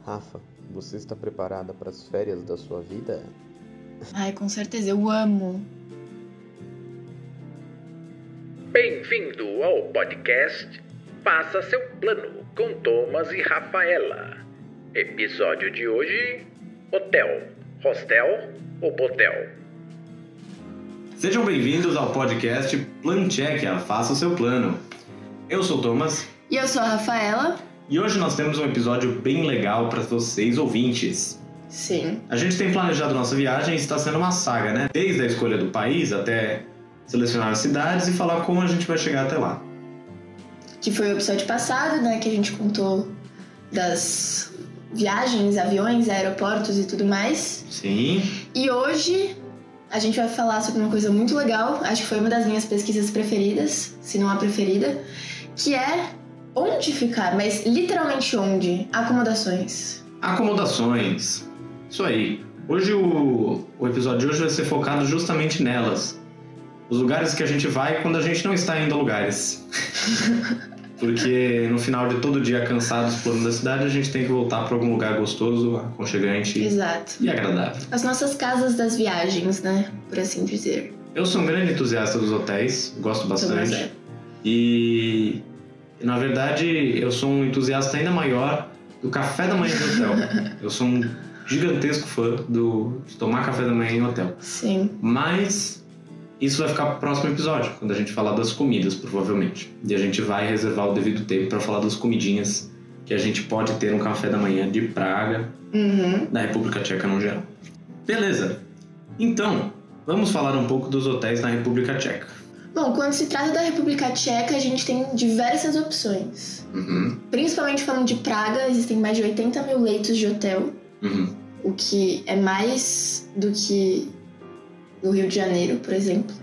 Rafa, você está preparada para as férias da sua vida? Ai, com certeza, eu amo. Bem-vindo ao podcast Faça Seu Plano com Thomas e Rafaela. Episódio de hoje: Hotel, Hostel ou Botel? Sejam bem-vindos ao podcast Plancheck, Faça o Seu Plano. Eu sou o Thomas. E eu sou a Rafaela. E hoje nós temos um episódio bem legal para vocês ouvintes. Sim. A gente tem planejado nossa viagem e está sendo uma saga, né? Desde a escolha do país até selecionar as cidades e falar como a gente vai chegar até lá. Que foi o episódio passado, né? Que a gente contou das viagens, aviões, aeroportos e tudo mais. Sim. E hoje a gente vai falar sobre uma coisa muito legal. Acho que foi uma das minhas pesquisas preferidas, se não a preferida. Que é onde ficar, mas literalmente onde? Acomodações. Acomodações. Isso aí. Hoje o episódio de hoje vai ser focado justamente nelas. Os lugares que a gente vai quando a gente não está indo a lugares. Porque no final de todo dia cansado explorando a cidade, a gente tem que voltar para algum lugar gostoso, aconchegante. Exato. E agradável. As nossas casas das viagens, né? Por assim dizer. Eu sou um grande entusiasta dos hotéis, gosto bastante. E na verdade eu sou um entusiasta ainda maior do café da manhã em hotel. Eu sou um gigantesco fã de tomar café da manhã em hotel. Sim. Mas isso vai ficar pro próximo episódio, quando a gente falar das comidas, provavelmente. E a gente vai reservar o devido tempo para falar das comidinhas que a gente pode ter no café da manhã de Praga, da República Tcheca no geral. Beleza. Então, vamos falar um pouco dos hotéis na República Tcheca. Bom, quando se trata da República Tcheca, a gente tem diversas opções. Principalmente falando de Praga, existem mais de 80 mil leitos de hotel, o que é mais do que no Rio de Janeiro, por exemplo.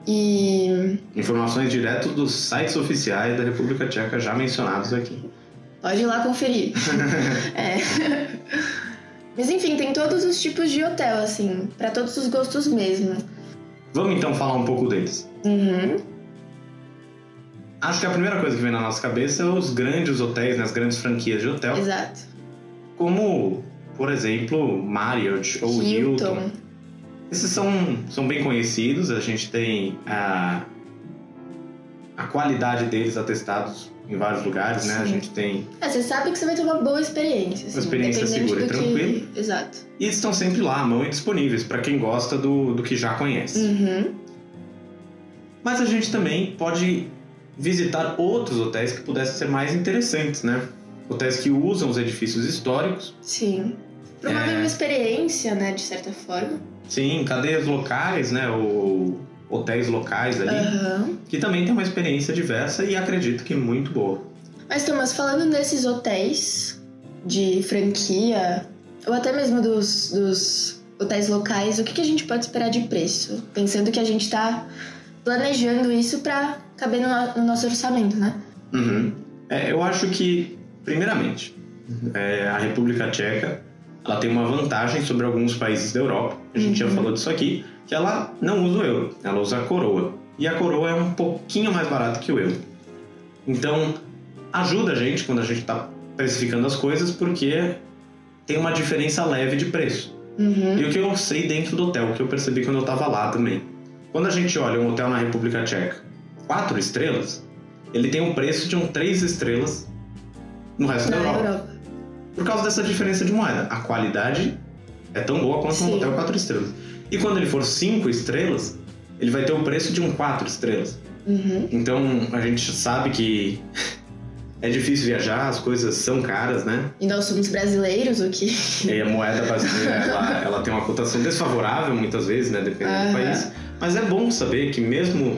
E informações direto dos sites oficiais da República Tcheca já mencionados aqui. Pode ir lá conferir. Mas enfim, tem todos os tipos de hotel, assim, para todos os gostos mesmo. Vamos então falar um pouco deles. Acho que a primeira coisa que vem na nossa cabeça é os grandes hotéis, né, as grandes franquias de hotel. Exato. Como, por exemplo, Marriott ou Hilton. Esses são bem conhecidos, a gente tem a qualidade deles atestados em vários lugares, né? A gente tem... você sabe que você vai ter uma boa experiência. Assim, uma experiência segura e tranquila. Exato. E eles estão sempre lá, à mão e disponíveis, para quem gosta do que já conhece. Mas a gente também pode visitar outros hotéis que pudessem ser mais interessantes, né? Hotéis que usam os edifícios históricos. Sim. Promovem uma experiência, né? De certa forma. Sim, cadeias locais, né? Ou hotéis locais ali, que também tem uma experiência diversa e acredito que muito boa. Mas, Thomas, falando desses hotéis de franquia, ou até mesmo dos hotéis locais, o que a gente pode esperar de preço? Pensando que a gente está planejando isso para caber no nosso orçamento, né? Eu acho que, primeiramente, a República Tcheca ela tem uma vantagem sobre alguns países da Europa, a gente já falou disso aqui, que ela não usa o euro, ela usa a coroa. E a coroa é um pouquinho mais barata que o euro. Então, ajuda a gente quando a gente está precificando as coisas, porque tem uma diferença leve de preço. E o que eu sei dentro do hotel, o que eu percebi quando eu estava lá também. Quando a gente olha um hotel na República Tcheca, 4 estrelas, ele tem um preço de 3 estrelas no resto da Europa. Por causa dessa diferença de moeda. A qualidade é tão boa quanto um hotel 4 estrelas. E quando ele for 5 estrelas, ele vai ter o preço de 4 estrelas. Então, a gente sabe que é difícil viajar, as coisas são caras, né? E nós somos brasileiros, o que... E a moeda brasileira, ela tem uma cotação desfavorável muitas vezes, né? Dependendo do país. Mas é bom saber que mesmo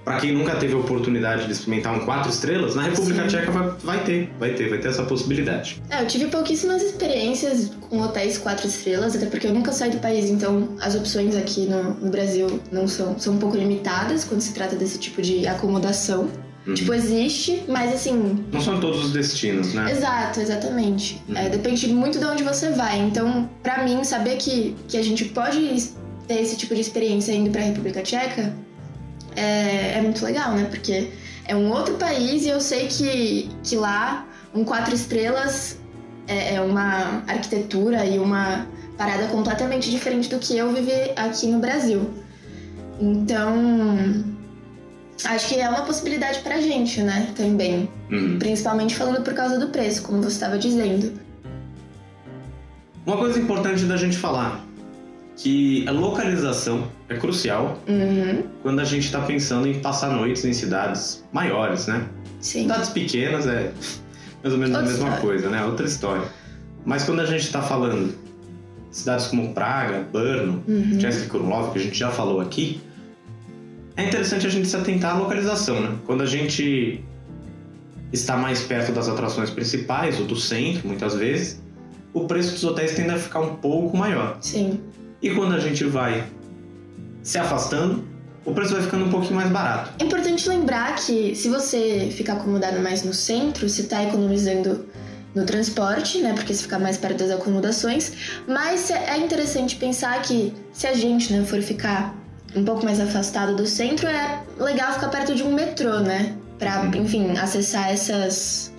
para quem nunca teve a oportunidade de experimentar um 4 estrelas, na República Tcheca vai ter essa possibilidade. Eu tive pouquíssimas experiências com hotéis 4 estrelas, até porque eu nunca saí do país, então as opções aqui no Brasil não são um pouco limitadas quando se trata desse tipo de acomodação. Tipo, existe, mas assim... não são todos os destinos, né? Exato, exatamente. Depende muito de onde você vai. Então, pra mim, saber que a gente pode ter esse tipo de experiência indo pra República Tcheca é muito legal, né? Porque é um outro país e eu sei que lá um 4 estrelas é uma arquitetura e uma parada completamente diferente do que eu vivi aqui no Brasil. Então, acho que é uma possibilidade pra gente, né, também. Principalmente falando por causa do preço, como você estava dizendo. Uma coisa importante da gente falar, que a localização é crucial quando a gente está pensando em passar noites em cidades maiores, né? Sim. Cidades pequenas é mais ou menos a mesma coisa, né? Outra história. Mas quando a gente está falando cidades como Praga, Brno, Český Krumlov, que a gente já falou aqui, é interessante a gente se atentar à localização, né? Quando a gente está mais perto das atrações principais ou do centro, muitas vezes, o preço dos hotéis tende a ficar um pouco maior. Sim. E quando a gente vai se afastando, o preço vai ficando um pouquinho mais barato. É importante lembrar que se você ficar acomodado mais no centro, você está economizando no transporte, né? Porque você fica mais perto das acomodações. Mas é interessante pensar que se a gente, né, for ficar um pouco mais afastado do centro, é legal ficar perto de um metrô, né? Pra, enfim, acessar essas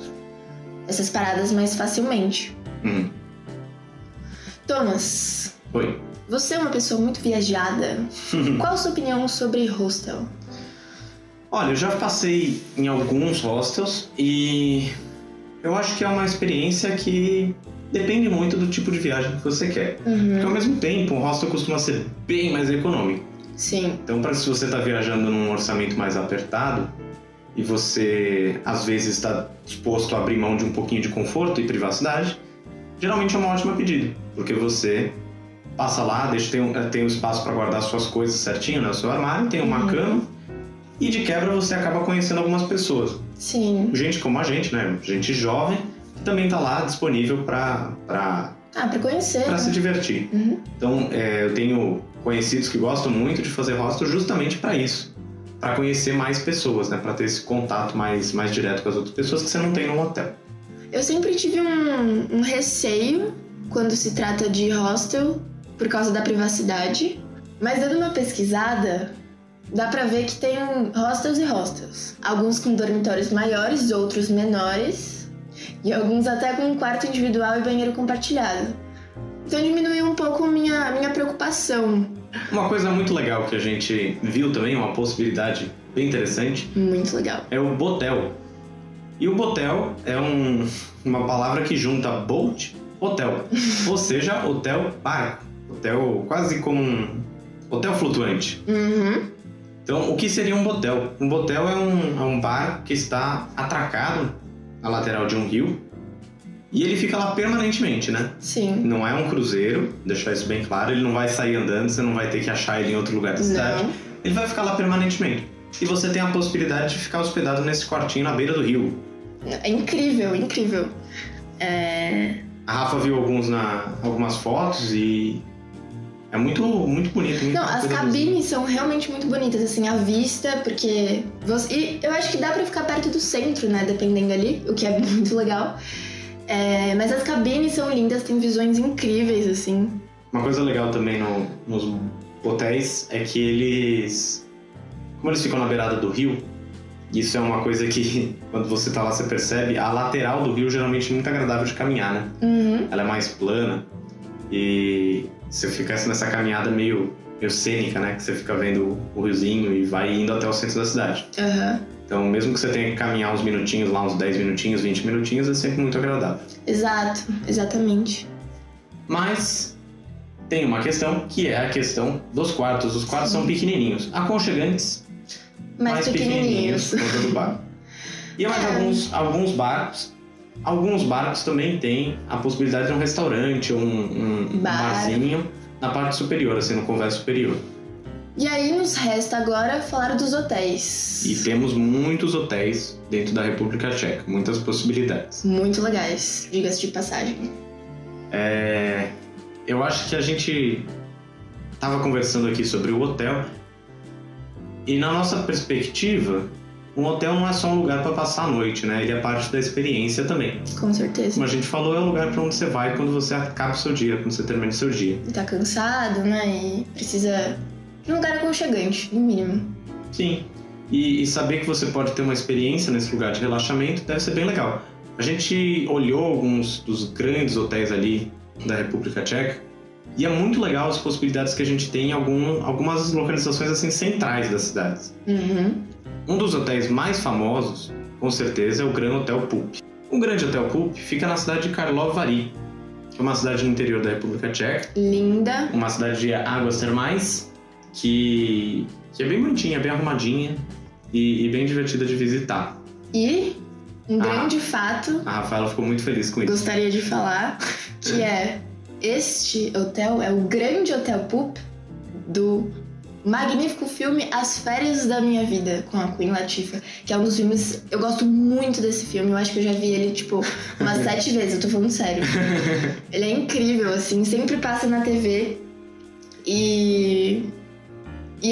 paradas mais facilmente. Thomas. Oi. Você é uma pessoa muito viajada. Qual a sua opinião sobre hostel? Olha, eu já passei em alguns hostels e eu acho que é uma experiência que depende muito do tipo de viagem que você quer. Porque ao mesmo tempo, o hostel costuma ser bem mais econômico. Sim. Então, se você está viajando num orçamento mais apertado e você, às vezes, está disposto a abrir mão de um pouquinho de conforto e privacidade, geralmente é uma ótima pedida, porque você passa lá, tem um espaço para guardar suas coisas certinho no seu armário, tem uma cama e de quebra você acaba conhecendo algumas pessoas. Sim. Gente como a gente, né? Gente jovem que também tá lá disponível para conhecer. Para se divertir. Então, eu tenho conhecidos que gostam muito de fazer hostel justamente para isso, para conhecer mais pessoas, né? Para ter esse contato mais direto com as outras pessoas que você não tem no hotel. Eu sempre tive um receio quando se trata de hostel por causa da privacidade, mas dando uma pesquisada, dá pra ver que tem hostels e hostels. Alguns com dormitórios maiores, outros menores, e alguns até com um quarto individual e banheiro compartilhado. Então diminuiu um pouco minha preocupação. Uma coisa muito legal que a gente viu também, uma possibilidade bem interessante. Muito legal. É o botel. E o botel é uma palavra que junta boat, hotel. Ou seja, hotel barco. Hotel quase como um hotel flutuante. Então, o que seria um botel? Um botel é um bar que está atracado na lateral de um rio e ele fica lá permanentemente, né? Sim. Não é um cruzeiro, deixar isso bem claro. Ele não vai sair andando, você não vai ter que achar ele em outro lugar da cidade. Não. Ele vai ficar lá permanentemente. E você tem a possibilidade de ficar hospedado nesse quartinho na beira do rio. É incrível, incrível. A Rafa viu algumas fotos e é muito, muito bonito. Não, as cabines são realmente muito bonitas, assim, à vista, porque... E eu acho que dá pra ficar perto do centro, né, dependendo ali, o que é muito legal. Mas as cabines são lindas, tem visões incríveis, assim. Uma coisa legal também nos hotéis é que eles... Como eles ficam na beirada do rio, isso é uma coisa que, quando você tá lá, você percebe, a lateral do rio geralmente é muito agradável de caminhar, né? Ela é mais plana e você fica nessa caminhada meio cênica, né? Que você fica vendo o riozinho e vai indo até o centro da cidade. Então, mesmo que você tenha que caminhar uns minutinhos lá, uns 10 minutinhos, 20 minutinhos, é sempre muito agradável. Exato, exatamente. Mas tem uma questão, que é a questão dos quartos. Os quartos são pequenininhos, aconchegantes, mais pequenininhos por todo o barco. E mais alguns barcos. Alguns barcos também têm a possibilidade de um restaurante ou um barzinho na parte superior, assim, no convés superior. E aí nos resta agora falar dos hotéis. E temos muitos hotéis dentro da República Tcheca, muitas possibilidades. Muito legais, diga-se de passagem. Eu acho que a gente estava conversando aqui sobre o hotel e na nossa perspectiva, um hotel não é só um lugar para passar a noite, né? Ele é parte da experiência também. Com certeza. Como a gente falou, é o lugar para onde você vai quando você acaba o seu dia, quando você termina o seu dia. Tá cansado, né? E precisa de um lugar aconchegante, no mínimo. Sim. E saber que você pode ter uma experiência nesse lugar de relaxamento deve ser bem legal. A gente olhou alguns dos grandes hotéis ali da República Tcheca e é muito legal as possibilidades que a gente tem em algumas localizações assim centrais das cidades. Um dos hotéis mais famosos, com certeza, é o Grand Hotel Pup. O Grande Hotel Pup fica na cidade de Karlovy Vary, que é uma cidade no interior da República Tcheca. Linda. Uma cidade de águas termais, que é bem bonitinha, bem arrumadinha e bem divertida de visitar. E um grande fato... A Rafaela ficou muito feliz com isso. Gostaria de falar que este hotel é o Grande Hotel Pup do magnífico filme As Férias da Minha Vida, com a Queen Latifah, que é um dos filmes... Eu gosto muito desse filme, eu acho que eu já vi ele, tipo, umas 7 vezes, eu tô falando sério. Ele é incrível, assim, sempre passa na TV. E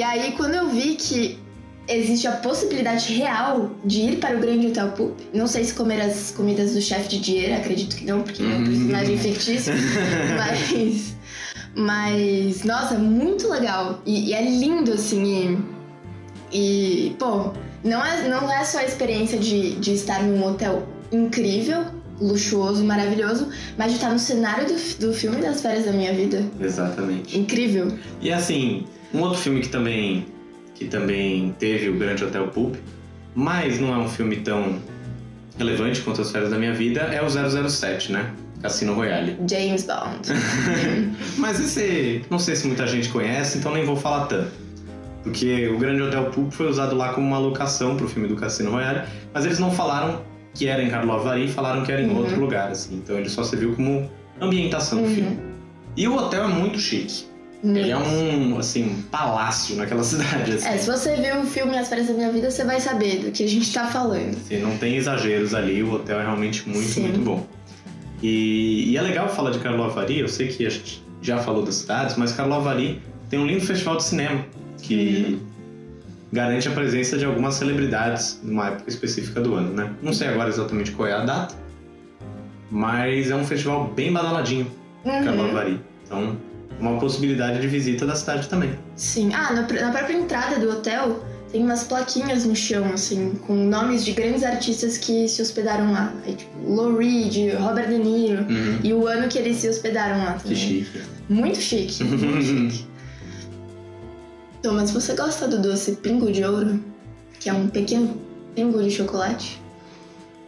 aí, quando eu vi que existe a possibilidade real de ir para o Grande Hotel Pup, não sei se comer as comidas do chefe Didier, acredito que não, porque ele é um personagem fictício, mas, nossa, muito legal. E é lindo, assim. E pô, não é só a experiência de estar num hotel incrível, luxuoso, maravilhoso, mas de estar no cenário do filme Das Férias da Minha Vida. Exatamente. Incrível. E assim, um outro filme que também teve o Grande Hotel Pup, mas não é um filme tão relevante quanto As Férias da Minha Vida, é o 007, né? Cassino Royale. James Bond. Mas esse, não sei se muita gente conhece, então nem vou falar tanto. Porque o Grande Hotel Pup foi usado lá como uma locação pro filme do Cassino Royale, mas eles não falaram que era em Karlovy Vary, falaram que era em outro lugar, assim. Então ele só serviu como ambientação do filme. E o hotel é muito chique. Ele é um palácio naquela cidade, assim. Se você viu o filme As Férias da Minha Vida, você vai saber do que a gente tá falando. Sim, não tem exageros ali, o hotel é realmente muito bom. E é legal falar de Karlovy Vary, eu sei que a gente já falou das cidades, mas Karlovy Vary tem um lindo festival de cinema que garante a presença de algumas celebridades numa época específica do ano, né? Não sei agora exatamente qual é a data, mas é um festival bem badaladinho, Karlovy Vary. Então, uma possibilidade de visita da cidade também. Sim. Na própria entrada do hotel tem umas plaquinhas no chão, assim, com nomes de grandes artistas que se hospedaram lá. Aí, tipo, Lou Reed, Robert De Niro, e o ano que eles se hospedaram lá também. Que chique. Muito chique, muito chique. Thomas, você gosta do doce pingo de ouro? Que é um pequeno pingo de chocolate?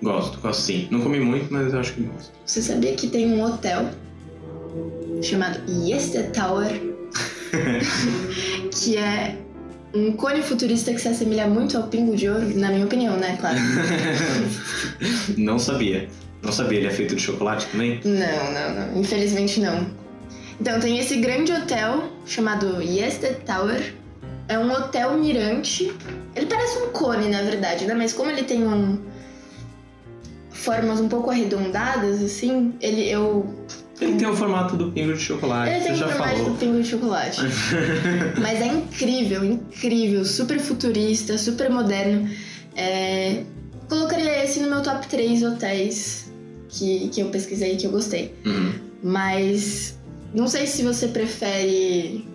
Gosto sim. Não comi muito, mas eu acho que gosto. Você sabia que tem um hotel chamado Yeste Tower, que é um cone futurista que se assemelha muito ao pingo de ouro, na minha opinião, né? Claro. Não sabia. Ele é feito de chocolate também? Não. Infelizmente não. Então tem esse grande hotel chamado Yeste Tower. É um hotel mirante. Ele parece um cone, na verdade, né? Mas como ele tem formas um pouco arredondadas, assim, ele tem o formato do pingo de chocolate. Ele tem o formato do pingo de chocolate. Mas é incrível, super futurista, super moderno. Colocaria esse no meu top 3 hotéis que eu pesquisei e que eu gostei. Mas não sei se você prefere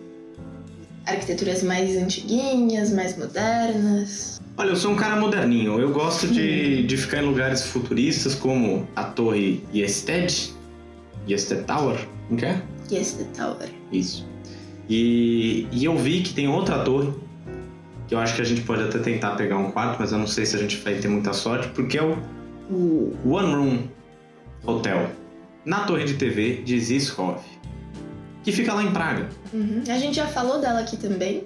arquiteturas mais antiguinhas, mais modernas. Olha, eu sou um cara moderninho. Eu gosto de ficar em lugares futuristas como a Torre Yeste Tower, não quer? Yeste Tower. Isso. E eu vi que tem outra torre, que eu acho que a gente pode até tentar pegar um quarto, mas eu não sei se a gente vai ter muita sorte, porque é o One Room Hotel, na torre de TV de Žižkov, que fica lá em Praga. A gente já falou dela aqui também,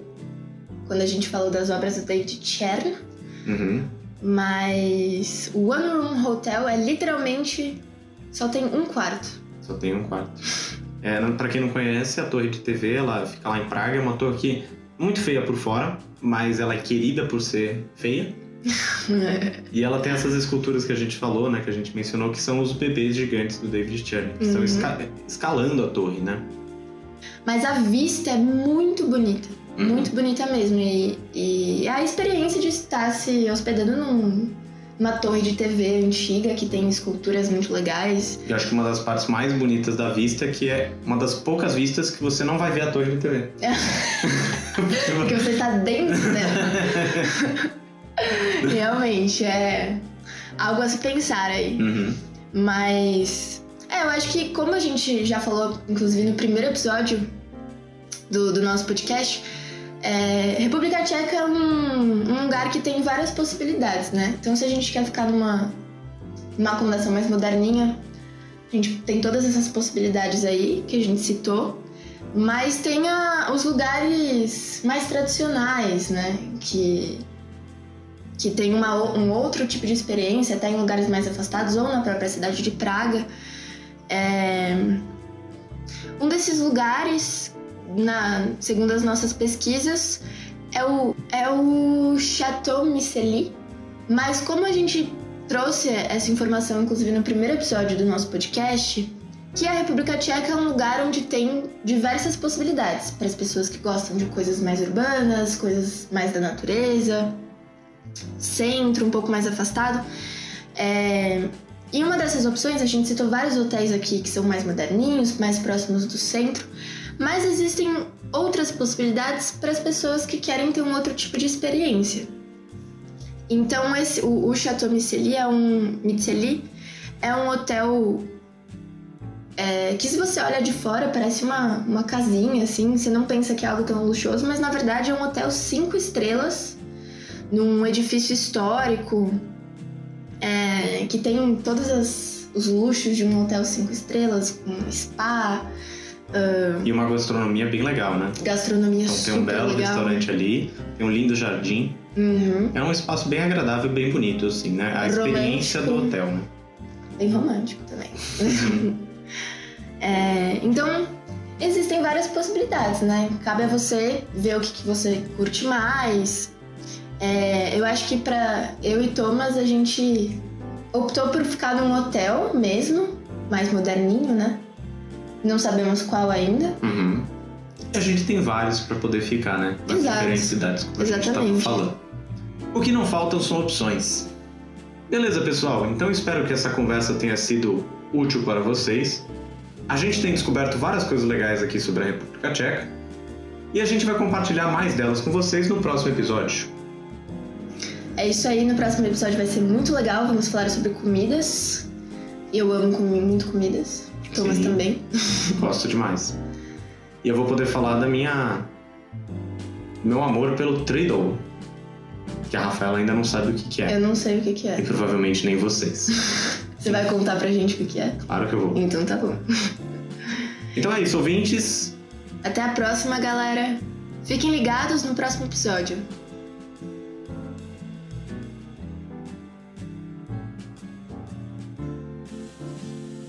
quando a gente falou das obras do David Chern. Mas o One Room Hotel é literalmente... só tem um quarto. Só tem um quarto. Pra quem não conhece, a torre de TV, ela fica lá em Praga. É uma torre que muito feia por fora, mas ela é querida por ser feia. E ela tem essas esculturas que a gente falou, né? Que a gente mencionou, que são os bebês gigantes do David Chern, que estão escalando a torre, né? Mas a vista é muito bonita. Muito bonita mesmo. E a experiência de estar se hospedando numa torre de TV antiga que tem esculturas muito legais. Eu acho que uma das partes mais bonitas da vista é que é uma das poucas vistas que você não vai ver a torre de TV. Porque você tá dentro dela. Realmente, é algo a se pensar aí. Mas... eu acho que como a gente já falou, inclusive no primeiro episódio do nosso podcast, República Tcheca é um lugar que tem várias possibilidades, né? Então se a gente quer ficar numa acomodação mais moderninha, a gente tem todas essas possibilidades aí que a gente citou, mas tem os lugares mais tradicionais, né? Que tem um outro tipo de experiência, até em lugares mais afastados ou na própria cidade de Praga. Um desses lugares, segundo as nossas pesquisas, é o Chateau Miceli. Mas como a gente trouxe essa informação, inclusive no primeiro episódio do nosso podcast, que a República Tcheca é um lugar onde tem diversas possibilidades para as pessoas que gostam de coisas mais urbanas, coisas mais da natureza, centro, um pouco mais afastado. E uma dessas opções, a gente citou vários hotéis aqui que são mais moderninhos, mais próximos do centro, mas existem outras possibilidades para as pessoas que querem ter um outro tipo de experiência. Então, o Chateau Miceli é um hotel que, se você olha de fora, parece uma casinha, assim, você não pensa que é algo tão luxuoso, mas na verdade é um hotel 5 estrelas, num edifício histórico, que tem todos os luxos de um hotel 5 estrelas, com spa. E uma gastronomia bem legal, né? Gastronomia super legal. Então tem um belo restaurante ali, tem um lindo jardim. Uhum. É um espaço bem agradável, bem bonito, assim, né? A experiência do hotel, né? Bem romântico também. Então, existem várias possibilidades, né? Cabe a você ver o que você curte mais. Eu acho que eu e Thomas, a gente optou por ficar num hotel mesmo, mais moderninho, né? Não sabemos qual ainda. Uhum. A gente tem vários para poder ficar, né? Nas diferentes cidades, como a gente estava falando. O que não faltam são opções. Beleza, pessoal? Então espero que essa conversa tenha sido útil para vocês. A gente tem descoberto várias coisas legais aqui sobre a República Tcheca e a gente vai compartilhar mais delas com vocês no próximo episódio. É isso aí, no próximo episódio vai ser muito legal, vamos falar sobre comidas. Eu amo comer muito comidas, Thomas também. Gosto demais. E eu vou poder falar meu amor pelo Treadle, que a Rafaela ainda não sabe o que é. Eu não sei o que é. E provavelmente nem vocês. Você vai contar pra gente o que é? Claro que eu vou. Então tá bom. Então é isso, ouvintes. Até a próxima, galera. Fiquem ligados no próximo episódio.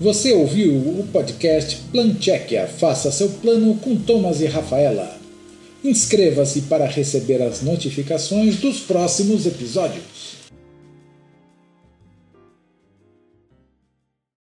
Você ouviu o podcast Plan Tchequia. Faça seu plano com Thomas e Rafaela. Inscreva-se para receber as notificações dos próximos episódios.